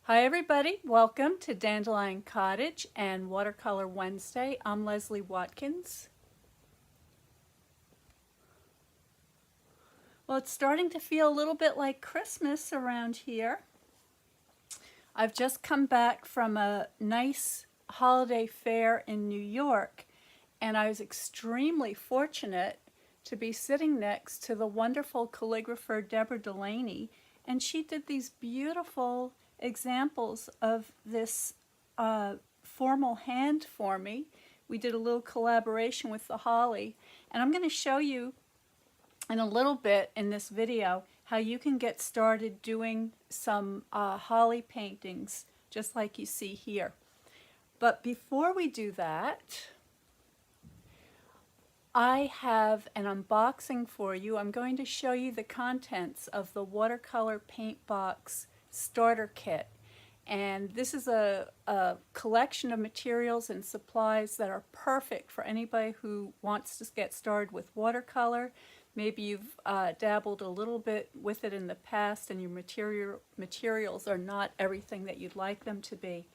Hi everybody, welcome to Dandelion Cottage and Watercolor Wednesday. I'm Leslie Watkins. Well, it's starting to feel a little bit like Christmas around here. I've just come back from a nice holiday fair in New York, and I was extremely fortunate to be sitting next to the wonderful calligrapher Deborah Delaney, and she did these beautiful examples of this formal hand for me. We did a little collaboration with the holly, and I'm going to show you in a little bit in this video how you can get started doing some holly paintings just like you see here. But before we do that, I have an unboxing for you. I'm going to show you the contents of the watercolor paint box starter kit. And this is a collection of materials and supplies that are perfect for anybody who wants to get started with watercolor. Maybe you've dabbled a little bit with it in the past and your materials are not everything that you'd like them to be.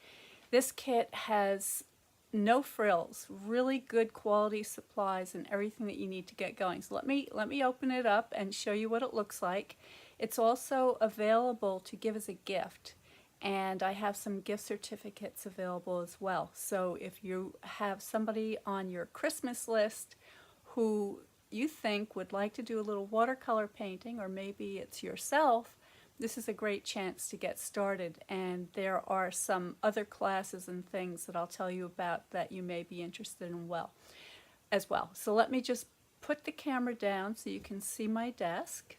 This kit has no frills, really good quality supplies and everything that you need to get going. So let me open it up and show you what it looks like. It's also available to give as a gift, and I have some gift certificates available as well. So if you have somebody on your Christmas list who you think would like to do a little watercolor painting, or maybe it's yourself, this is a great chance to get started. And there are some other classes and things that I'll tell you about that you may be interested in as well. So let me just put the camera down so you can see my desk.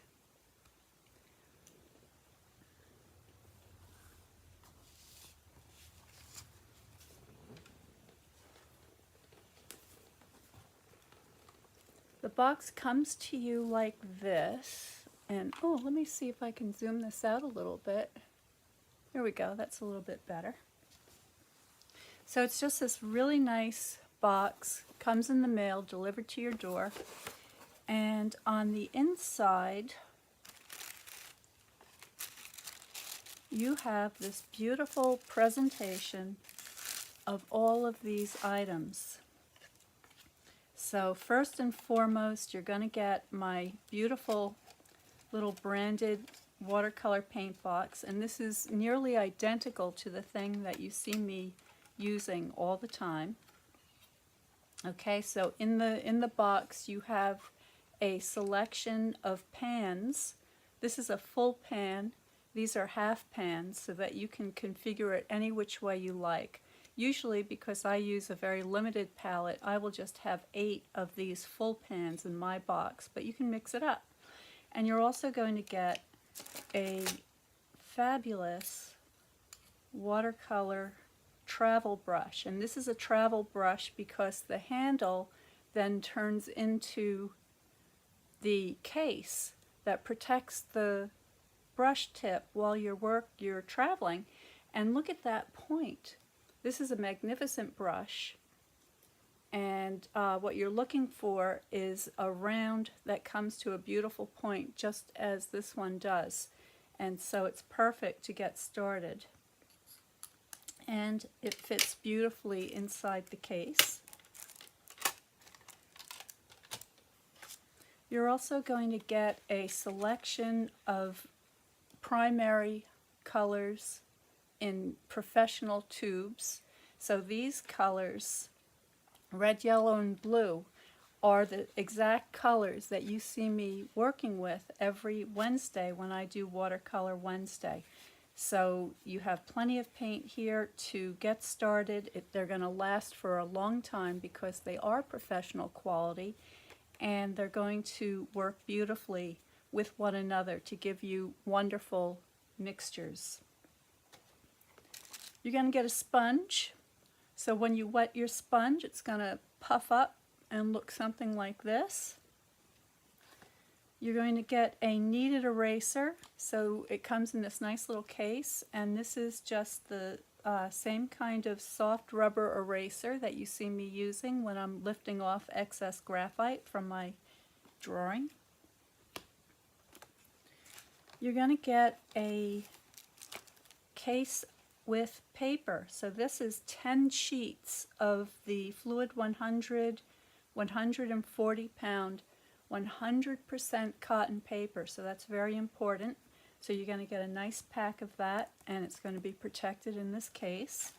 The box comes to you like this, and oh, let me see if I can zoom this out a little bit. There we go, that's a little bit better. So it's just this really nice box, comes in the mail, delivered to your door, and on the inside you have this beautiful presentation of all of these items. So first and foremost, you're going to get my beautiful little branded watercolor paint box, and this is nearly identical to the thing that you see me using all the time. Okay, so in the box you have a selection of pans. This is a full pan. These are half pans so that you can configure it any which way you like. Usually, because I use a very limited palette, I will just have 8 of these full pans in my box, but you can mix it up. And you're also going to get a fabulous watercolor travel brush. And this is a travel brush because the handle then turns into the case that protects the brush tip while you're traveling. And look at that point. This is a magnificent brush, and what you're looking for is a round that comes to a beautiful point, just as this one does. And so it's perfect to get started. And it fits beautifully inside the case. You're also going to get a selection of primary colors in professional tubes. So these colors, red, yellow, and blue, are the exact colors that you see me working with every Wednesday when I do Watercolor Wednesday. So you have plenty of paint here to get started. They're going to last for a long time because they are professional quality, and they're going to work beautifully with one another to give you wonderful mixtures. You're going to get a sponge. So when you wet your sponge, it's going to puff up and look something like this. You're going to get a kneaded eraser. So it comes in this nice little case, and this is just the same kind of soft rubber eraser that you see me using when I'm lifting off excess graphite from my drawing. You're going to get a case with paper. So this is 10 sheets of the Fluid 100, 140 pound, 100% cotton paper. So that's very important. So you're going to get a nice pack of that, and it's going to be protected in this case.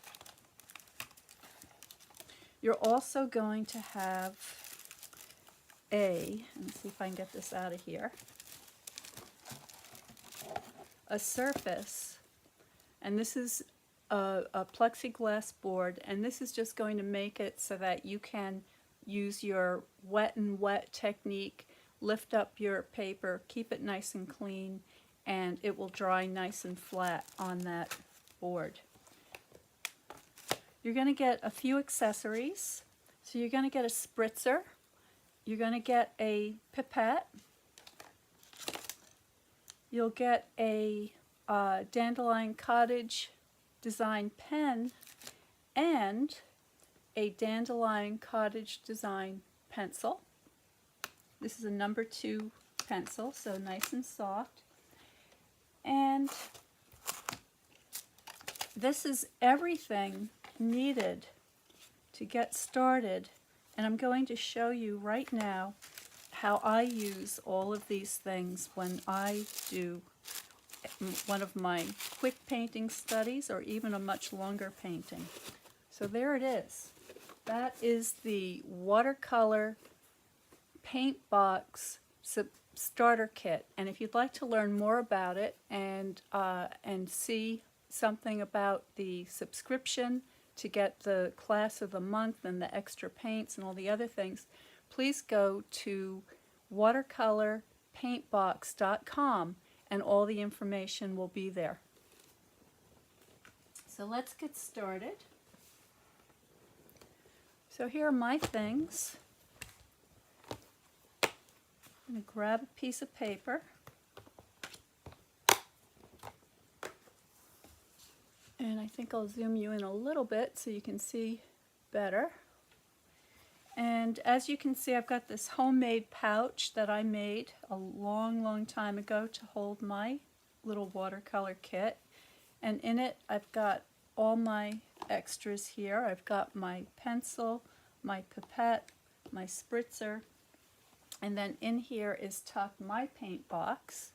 You're also going to have let me see if I can get this out of here, a surface, and this is a plexiglass board, and this is just going to make it so that you can use your wet and wet technique, lift up your paper, keep it nice and clean, and it will dry nice and flat on that board. You're going to get a few accessories. So you're going to get a spritzer, you're going to get a pipette, you'll get a Dandelion Cottage design pen, and a Dandelion Cottage design pencil. This is a number 2 pencil, so nice and soft. And this is everything needed to get started, and I'm going to show you right now how I use all of these things when I do one of my quick painting studies or even a much longer painting. So there it is. That is the watercolor paint box starter kit, and if you'd like to learn more about it and see something about the subscription to get the class of the month and the extra paints and all the other things, please go to watercolorpaintbox.com and all the information will be there. So let's get started. So here are my things. I'm going to grab a piece of paper. And I think I'll zoom you in a little bit so you can see better. And as you can see, I've got this homemade pouch that I made a long time ago to hold my little watercolor kit. And in it, I've got all my extras here. I've got my pencil, my pipette, my spritzer, and then in here is tucked my paint box.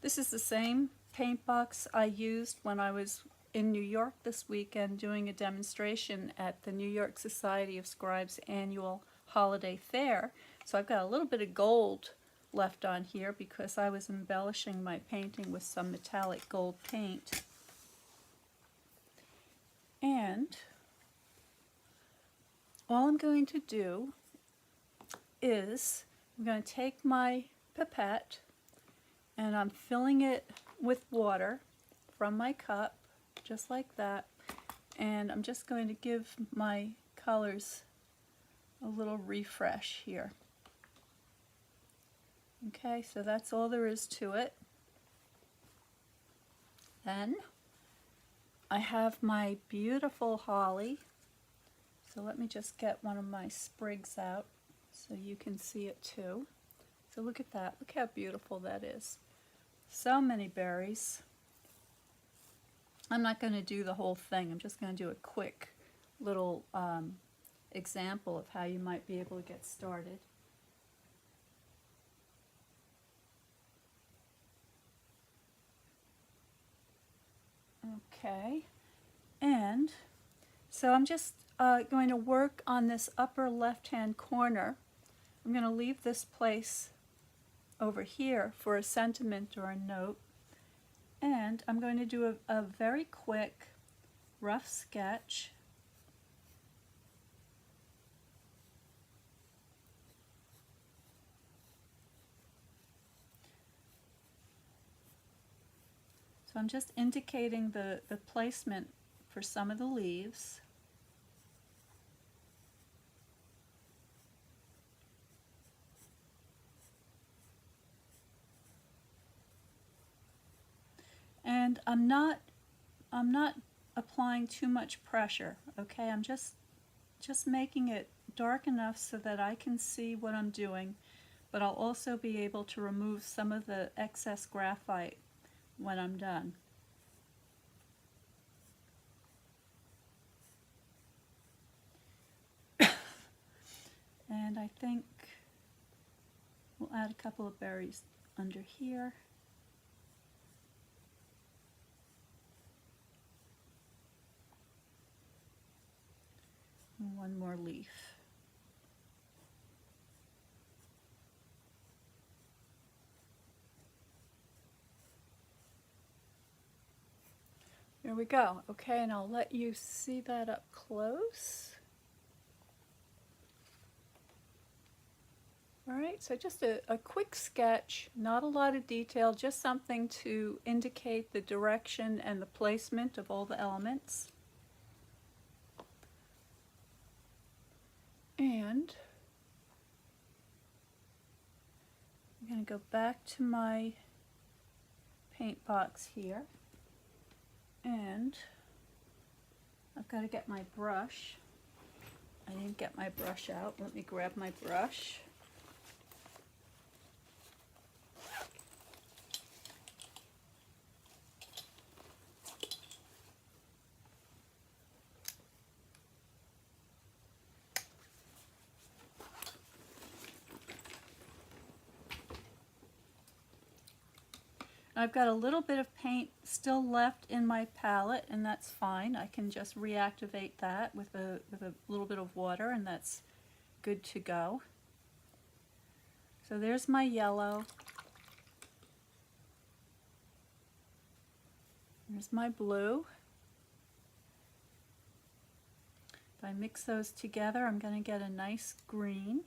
This is the same paint box I used when I was in New York this weekend doing a demonstration at the New York Society of Scribes annual holiday fair. So I've got a little bit of gold left on here because I was embellishing my painting with some metallic gold paint. And all I'm going to do is I'm going to take my pipette and I'm filling it with water from my cup, just like that, and I'm just going to give my colors a little refresh here. Okay, so that's all there is to it. Then I have my beautiful holly, so let me just get one of my sprigs out so you can see it too. So look at that, look how beautiful that is. So many berries. I'm not going to do the whole thing, I'm just going to do a quick little example of how you might be able to get started. Okay, and so I'm just going to work on this upper left-hand corner. I'm going to leave this place over here for a sentiment or a note, and I'm going to do a very quick rough sketch. So I'm just indicating the placement for some of the leaves. And I'm not applying too much pressure, okay? I'm just making it dark enough so that I can see what I'm doing, but I'll also be able to remove some of the excess graphite when I'm done. And I think we'll add a couple of berries under here. And one more leaf. There we go. Okay, and I'll let you see that up close. All right, so just a quick sketch, not a lot of detail, just something to indicate the direction and the placement of all the elements. And I'm going to go back to my paint box here, and I've got to get my brush. I didn't get my brush out. Let me grab my brush. I've got a little bit of paint still left in my palette, and that's fine. I can just reactivate that with a little bit of water, and that's good to go. So there's my yellow. There's my blue. If I mix those together, I'm going to get a nice green.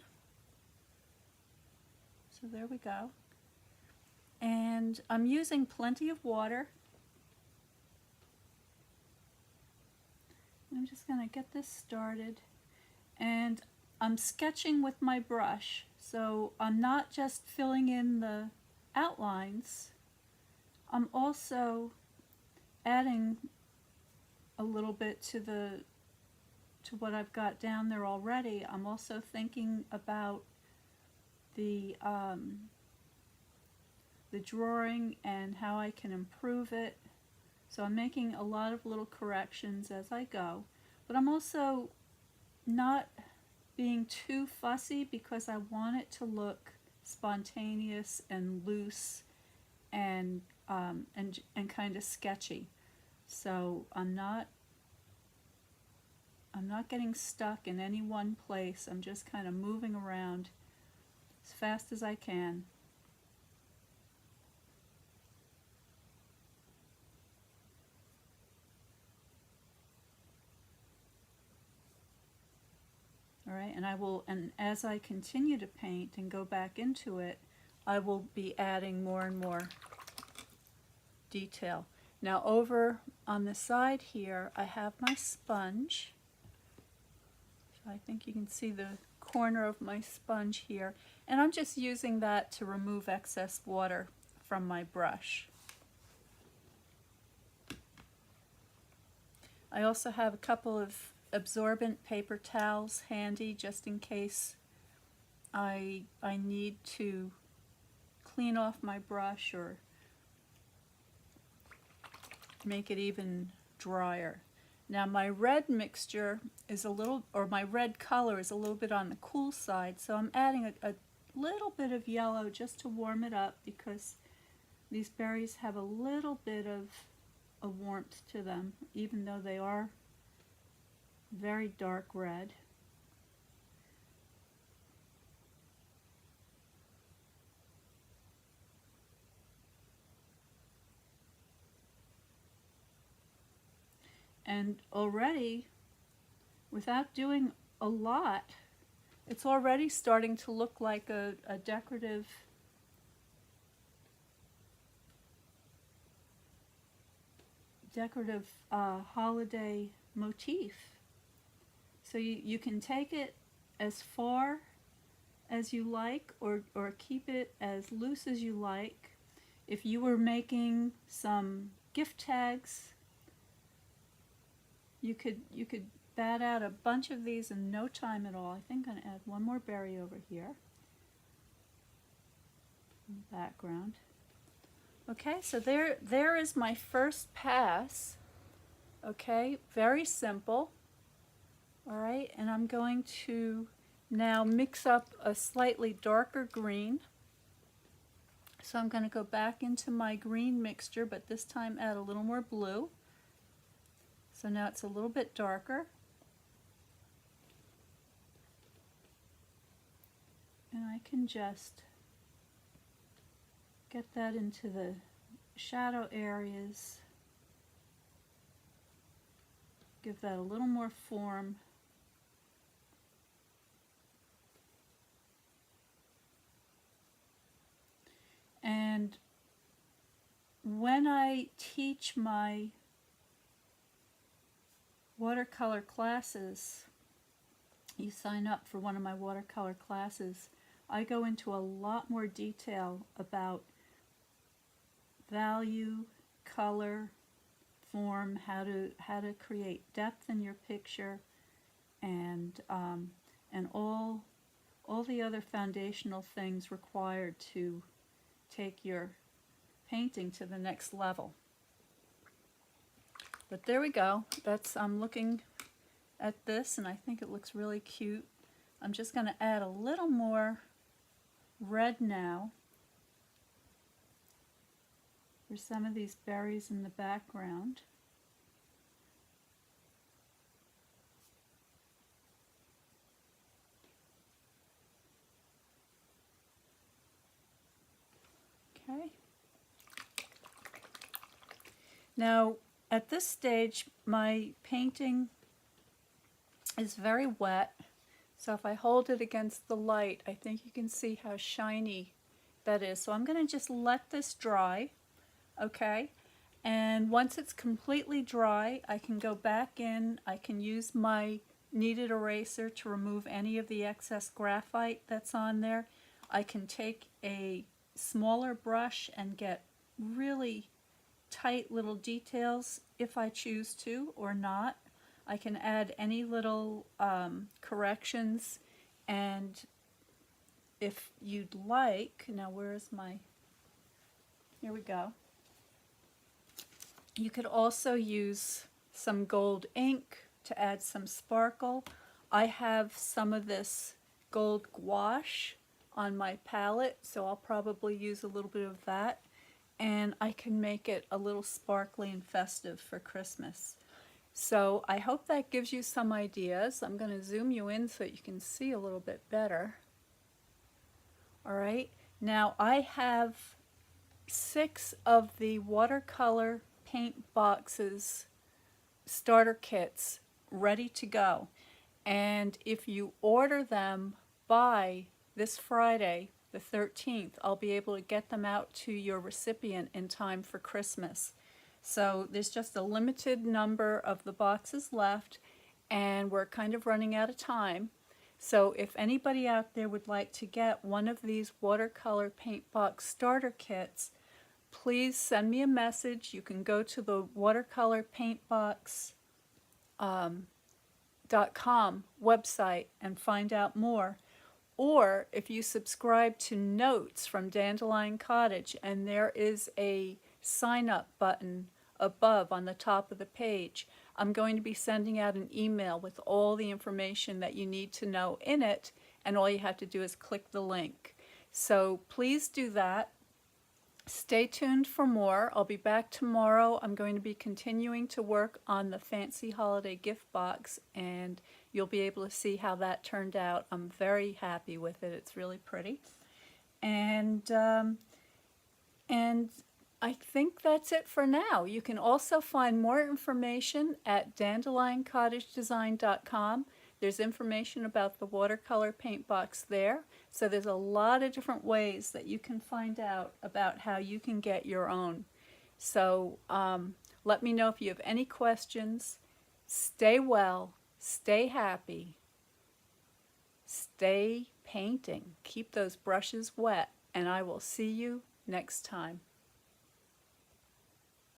So there we go. And I'm using plenty of water. I'm just going to get this started. And I'm sketching with my brush. So I'm not just filling in the outlines. I'm also adding a little bit to what I've got down there already. I'm also thinking about the drawing and how I can improve it. So I'm making a lot of little corrections as I go, but I'm also not being too fussy because I want it to look spontaneous and loose and kind of sketchy. So I'm not getting stuck in any one place. I'm just kind of moving around as fast as I can. All right, and as I continue to paint and go back into it, I will be adding more and more detail. Now over on the side here, I have my sponge. So I think you can see the corner of my sponge here, and I'm just using that to remove excess water from my brush. I also have a couple of absorbent paper towels handy just in case I need to clean off my brush or make it even drier. Now my red mixture is my red color is a little bit on the cool side, so I'm adding a little bit of yellow just to warm it up because these berries have a little bit of a warmth to them, even though they are very dark red. And already, without doing a lot, it's already starting to look like a decorative holiday motif. So you can take it as far as you like, or keep it as loose as you like. If you were making some gift tags, you could bat out a bunch of these in no time at all. I think I'm going to add one more berry over here in the background. Okay, so there is my first pass. Okay, very simple. All right, and I'm going to now mix up a slightly darker green. So I'm going to go back into my green mixture, but this time add a little more blue. So now it's a little bit darker. And I can just get that into the shadow areas. Give that a little more form. And when I teach my watercolor classes, you sign up for one of my watercolor classes, I go into a lot more detail about value, color, form, how to create depth in your picture, and all the other foundational things required to take your painting to the next level. But there we go. I'm looking at this and I think it looks really cute. I'm just going to add a little more red now for some of these berries in the background. Okay. Now, at this stage, my painting is very wet, so if I hold it against the light, I think you can see how shiny that is. So I'm going to just let this dry, okay? And once it's completely dry, I can go back in, I can use my kneaded eraser to remove any of the excess graphite that's on there. I can take a smaller brush and get really tight little details if I choose to or not. I can add any little corrections, and if you'd like, now where's my, here we go. You could also use some gold ink to add some sparkle. I have some of this gold gouache on my palette, so I'll probably use a little bit of that, and I can make it a little sparkly and festive for Christmas. So I hope that gives you some ideas. I'm going to zoom you in so that you can see a little bit better. All right, now I have 6 of the watercolor paint boxes starter kits ready to go, and if you order them by this Friday the 13th, I'll be able to get them out to your recipient in time for Christmas. So there's just a limited number of the boxes left, and we're kind of running out of time. So if anybody out there would like to get one of these watercolor paint box starter kits, please send me a message. You can go to the watercolorpaintbox.com website and find out more. Or if you subscribe to Notes from Dandelion Cottage, and there is a sign up button above on the top of the page, I'm going to be sending out an email with all the information that you need to know in it, and all you have to do is click the link. So please do that. Stay tuned for more. I'll be back tomorrow. I'm going to be continuing to work on the fancy holiday gift box, and you'll be able to see how that turned out. I'm very happy with it. It's really pretty. And I think that's it for now. You can also find more information at dandelioncottagedesign.com. There's information about the watercolor paint box there. So there's a lot of different ways that you can find out about how you can get your own. So let me know if you have any questions. Stay well, stay happy, stay painting. Keep those brushes wet, and I will see you next time.